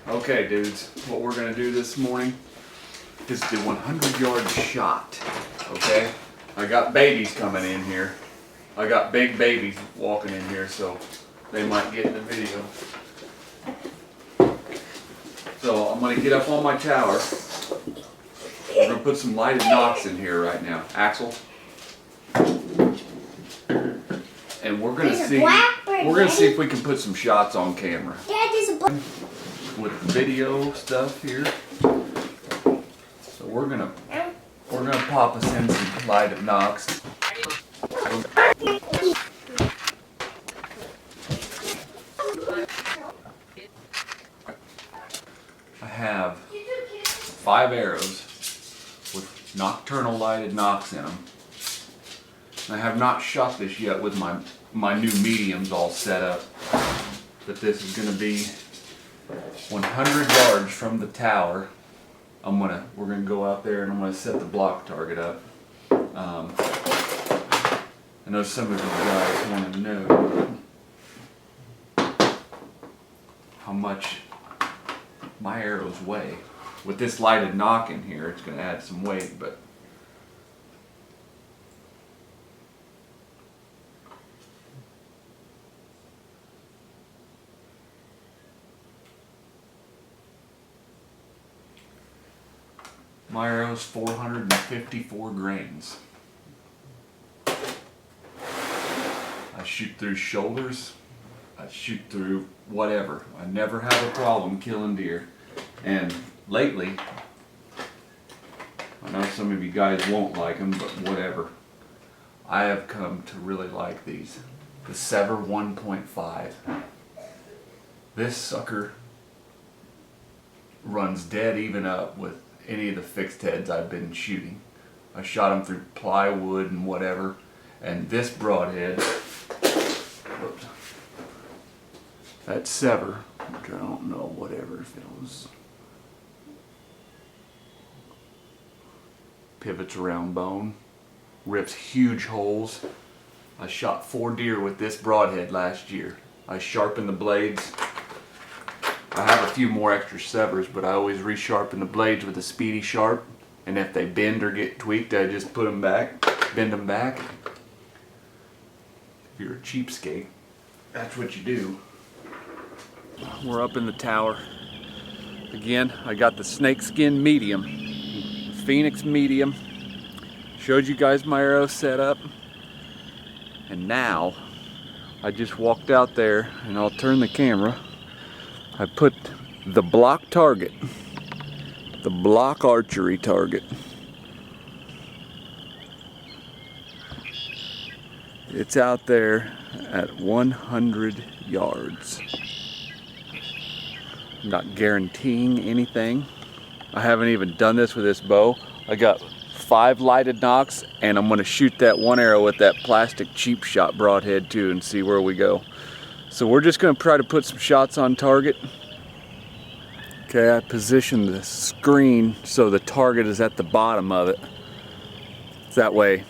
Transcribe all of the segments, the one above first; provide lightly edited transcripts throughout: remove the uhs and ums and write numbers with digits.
Okay, dudes, what we're gonna do this morning is the 100-yard shot, okay? I got babies coming in here. I got big babies walking in here, so they might get in the video. So I'm gonna get up on my tower. We're gonna put some lighted nocks in here right now. Axel. And we're gonna see if we can put some shots on camera. Dad, there's a blackbird. With video stuff here. So we're gonna pop us in some lighted nocks. I have 5 arrows with nocturnal lighted nocks in them. I have not shot this yet with my new mediums all set up, but this is going to be 100 yards from the tower. We're gonna go out there and I'm gonna set the block target up. I know some of you guys want to know how much my arrows weigh. With this lighted nock in here, it's gonna add some weight, but my arrow's 454 grains. I shoot through shoulders, I shoot through whatever. I never have a problem killing deer. And lately, I know some of you guys won't like them, but whatever. I have come to really like these. The Sever 1.5. This sucker runs dead even up with any of the fixed heads I've been shooting. I shot them through plywood and whatever, and this broadhead, whoops, that Sever, which I don't know, whatever, if it was, pivots around bone, rips huge holes. I shot 4 deer with this broadhead last year. I sharpened the blades. I have a few more extra severs, but I always resharpen the blades with a speedy sharp, and if they bend or get tweaked, I just put them back, bend them back. If you're a cheapskate, that's what you do. We're up in the tower. Again, I got the snakeskin medium, Phoenix medium. Showed you guys my arrow setup, and now I just walked out there, and I'll turn the camera. I put the block target, the block archery target. It's out there at 100 yards. I'm not guaranteeing anything. I haven't even done this with this bow. I got 5 lighted nocks, and I'm gonna shoot that one arrow with that plastic cheap shot broadhead too and see where we go. So we're just going to try to put some shots on target. Okay, I positioned the screen so the target is at the bottom of it. That way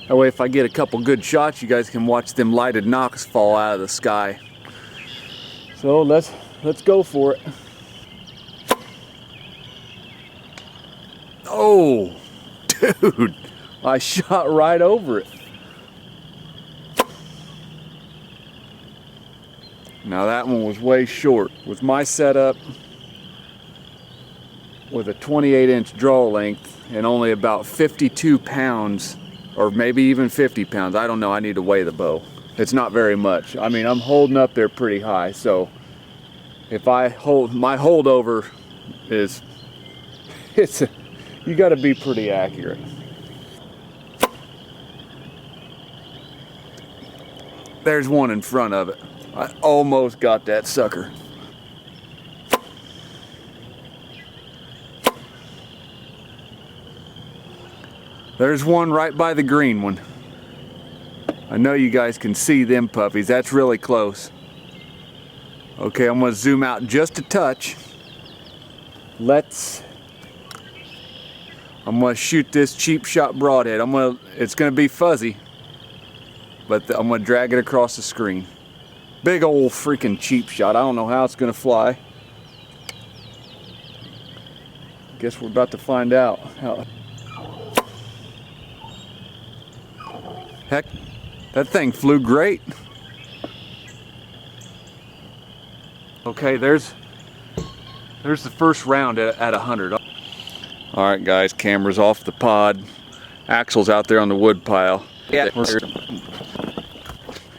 if I get a couple good shots, you guys can watch them lighted nocks fall out of the sky. So let's go for it. Oh, dude, I shot right over it. Now that one was way short. With my setup, with a 28-inch draw length and only about 52 pounds, or maybe even 50 pounds, I don't know, I need to weigh the bow. It's not very much. I mean, I'm holding up there pretty high, so if I hold, my holdover is, you gotta be pretty accurate. There's one in front of it. I almost got that sucker. There's one right by the green one. I know you guys can see them puppies. That's really close. Okay, I'm gonna zoom out just a touch. I'm gonna shoot this cheap shot broadhead. It's gonna be fuzzy, but I'm gonna drag it across the screen. Big old freaking cheap shot. I don't know how it's gonna fly. Guess we're about to find out. Heck, that thing flew great. Okay, there's the first round at 100. All right, guys, camera's off the pod. Axel's out there on the wood pile. Yeah.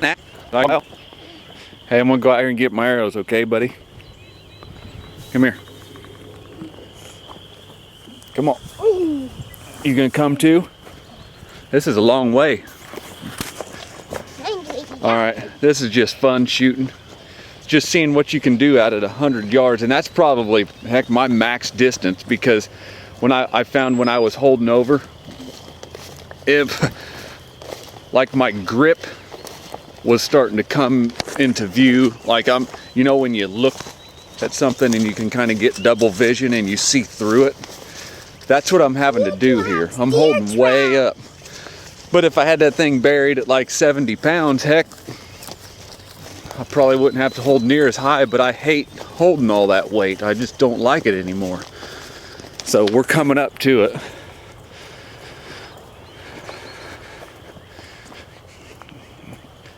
Hey, I'm gonna go out here and get my arrows, okay, buddy? Come here. Come on. You gonna come too? This is a long way. All right, this is just fun shooting. Just seeing what you can do out at 100 yards, and that's probably, heck, my max distance, because when I found when I was holding over, if like my grip was starting to come into view, like you know when you look at something and you can kind of get double vision and you see through it, that's what I'm having to do here. I'm holding way up. But if I had that thing buried at like 70 pounds, heck, I probably wouldn't have to hold near as high, but I hate holding all that weight. I just don't like it anymore. So we're coming up to it.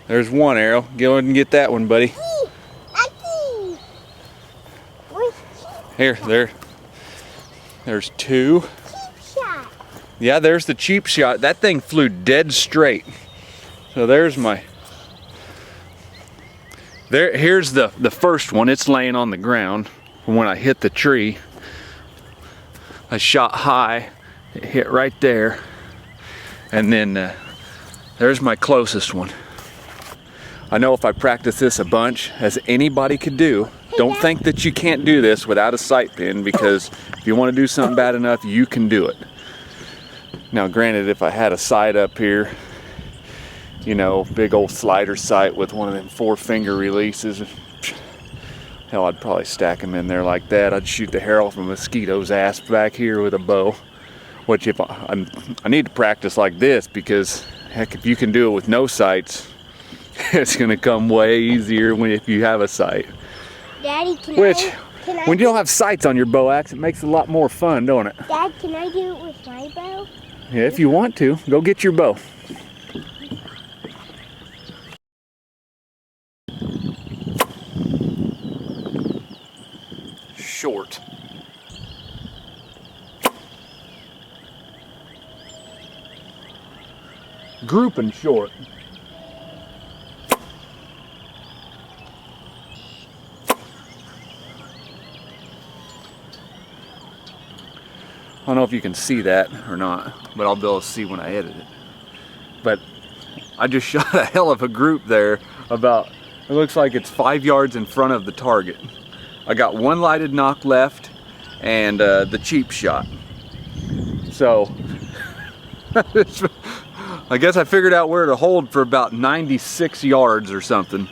There's one arrow. Go ahead and get that one, buddy. Here, there's two. Yeah, there's the cheap shot. That thing flew dead straight. So there's my... Here's the first one. It's laying on the ground. When I hit the tree, I shot high. It hit right there. And then there's my closest one. I know if I practice this a bunch, as anybody could do, don't think that you can't do this without a sight pin, because if you want to do something bad enough, you can do it. Now granted, if I had a sight up here, you know, big old slider sight with one of them 4-finger releases, hell, I'd probably stack them in there like that. I'd shoot the hair off a mosquito's ass back here with a bow. Which if I need to practice like this, because heck, if you can do it with no sights, it's gonna come way easier if you have a sight. Daddy, when you don't have sights on your bow axe, it makes it a lot more fun, don't it? Dad, can I do it with my bow? Yeah, if you want to, go get your bow. Short. Grouping short. I don't know if you can see that or not, but I'll be able to see when I edit it. But I just shot a hell of a group there about, it looks like it's 5 yards in front of the target. I got one lighted nock left and the cheap shot. So I guess I figured out where to hold for about 96 yards or something.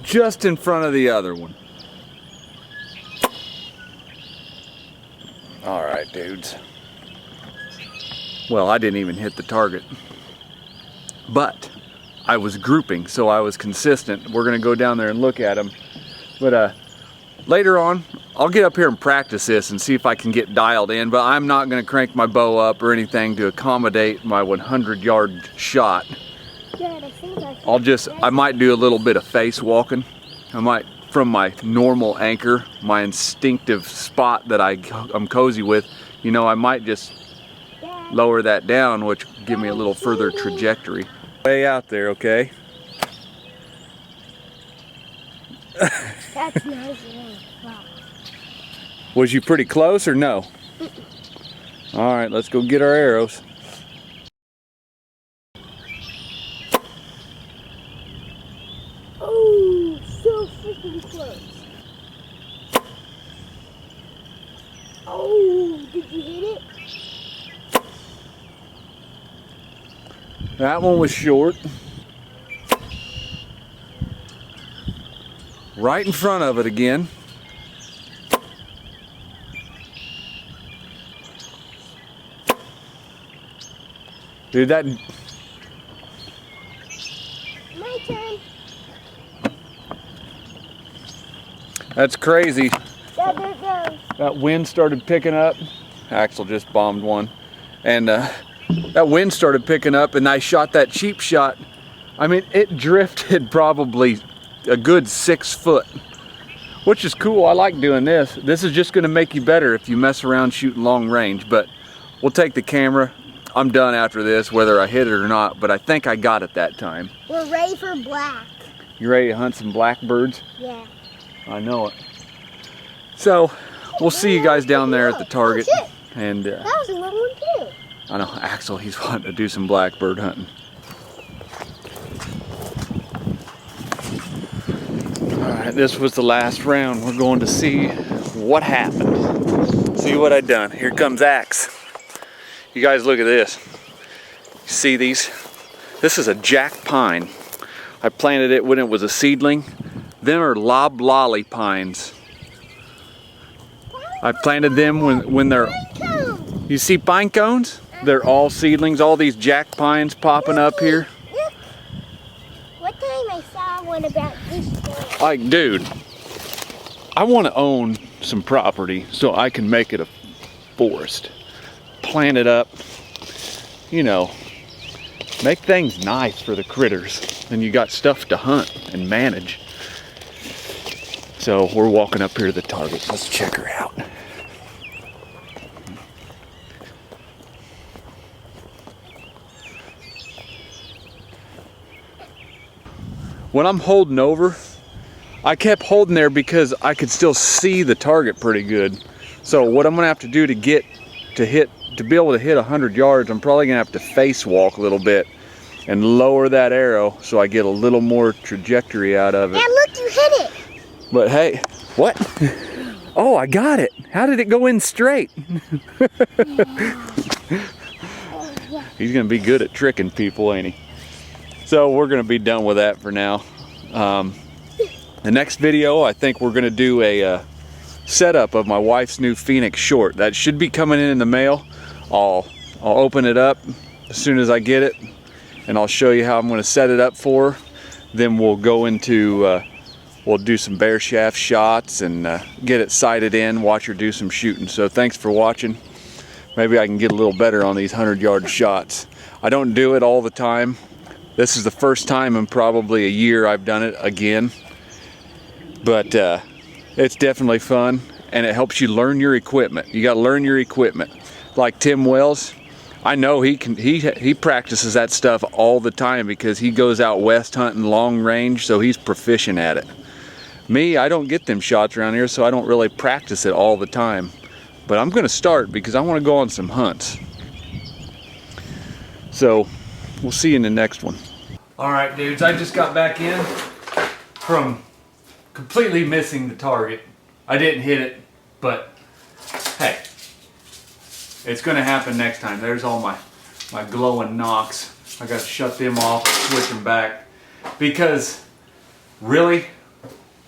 Just in front of the other one. All right, dudes. Well, I didn't even hit the target, but I was grouping, so I was consistent. We're gonna go down there and look at them. But later on, I'll get up here and practice this and see if I can get dialed in, but I'm not gonna crank my bow up or anything to accommodate my 100-yard shot. I might do a little bit of face walking. I might, from my normal anchor, my instinctive spot that I'm cozy with, you know, I might just lower that down, which will give me a little further trajectory. Way out there, okay? That's nice. Wow. Was you pretty close or no? All right, let's go get our arrows. Oh, so freaking close. Oh, did you hit it? That one was short. Right in front of it again. Dude, that... My turn. That's crazy. There it goes. That wind started picking up. Axel just bombed one. And that wind started picking up and I shot that cheap shot. I mean, it drifted probably a good 6 foot, which is cool. I like doing this. This is just gonna make you better if you mess around shooting long range, but we'll take the camera. I'm done after this, whether I hit it or not, but I think I got it that time. We're ready for black. You ready to hunt some blackbirds? Yeah. I know it. So, we'll see you guys down there at the target. Oh, shit. And That was a little one too. I know, Axel, he's wanting to do some blackbird hunting. Alright, this was the last round. We're going to see what happened. See what I done. Here comes Axe. You guys look at this. You see these? This is a jack pine. I planted it when it was a seedling. Them are loblolly pines. I planted them when they're... You see pine cones? They're all seedlings. All these jack pines popping up here. Look. One time I saw one about this big. Like, dude, I want to own some property so I can make it a forest. Plant it up, you know, make things nice for the critters. And you got stuff to hunt and manage. So we're walking up here to the target. Let's check her out. When I'm holding over, I kept holding there because I could still see the target pretty good. So what I'm gonna have to do to be able to hit 100 yards, I'm probably gonna have to face walk a little bit and lower that arrow so I get a little more trajectory out of it. Yeah, look, you hit it. But hey, what? Oh, I got it. How did it go in straight? He's gonna be good at tricking people, ain't he? So we're gonna be done with that for now. The next video, I think we're gonna do a setup of my wife's new Phoenix short. That should be coming in the mail. I'll open it up as soon as I get it, and I'll show you how I'm gonna set it up for her. Then we'll go into, we'll do some bare shaft shots and get it sighted in, watch her do some shooting. So thanks for watching. Maybe I can get a little better on these 100-yard shots. I don't do it all the time. This is the first time in probably a year I've done it again. But it's definitely fun, and it helps you learn your equipment. You got to learn your equipment. Like Tim Wells, I know he practices that stuff all the time because he goes out west hunting long range, so he's proficient at it. Me, I don't get them shots around here, so I don't really practice it all the time. But I'm going to start because I want to go on some hunts. So we'll see you in the next one. All right, dudes, I just got back in from completely missing the target. I didn't hit it, but hey, it's gonna happen next time. There's all my glowing nocks. I gotta shut them off and switch them back because really,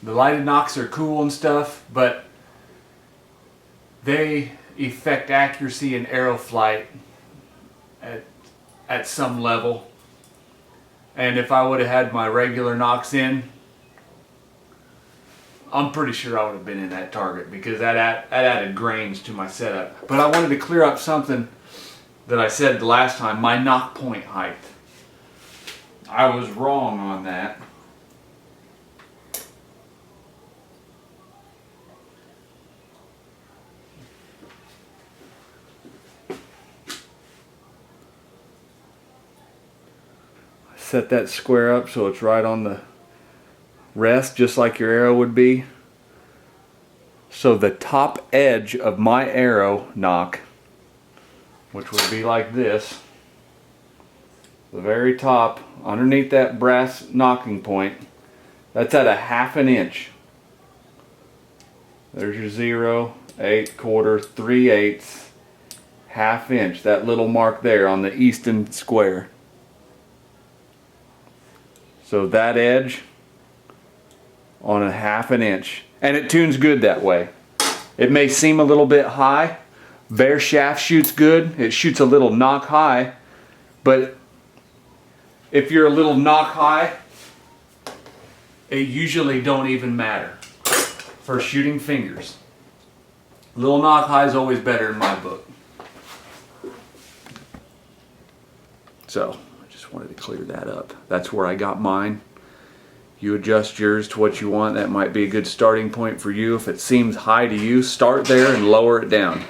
the lighted nocks are cool and stuff, but they affect accuracy and arrow flight at some level. And if I would have had my regular nocks in, I'm pretty sure I would have been in that target because that added grains to my setup. But I wanted to clear up something that I said the last time, my nock point height. I was wrong on that. Set that square up so it's right on the rest, just like your arrow would be. So the top edge of my arrow nock, which would be like this, the very top, underneath that brass knocking point, that's at a 1/2 inch. There's your 0, 8, quarter, 3/8, 1/2 inch, that little mark there on the eastern square. So that edge on a 1/2 inch, and it tunes good that way. It may seem a little bit high. Bare shaft shoots good. It shoots a little nock high, but if you're a little nock high, it usually don't even matter. for shooting fingers. Little knock high is always better in my book. So I just wanted to clear that up. That's where I got mine. You adjust yours to what you want. That might be a good starting point for you. If it seems high to you, start there and lower it down.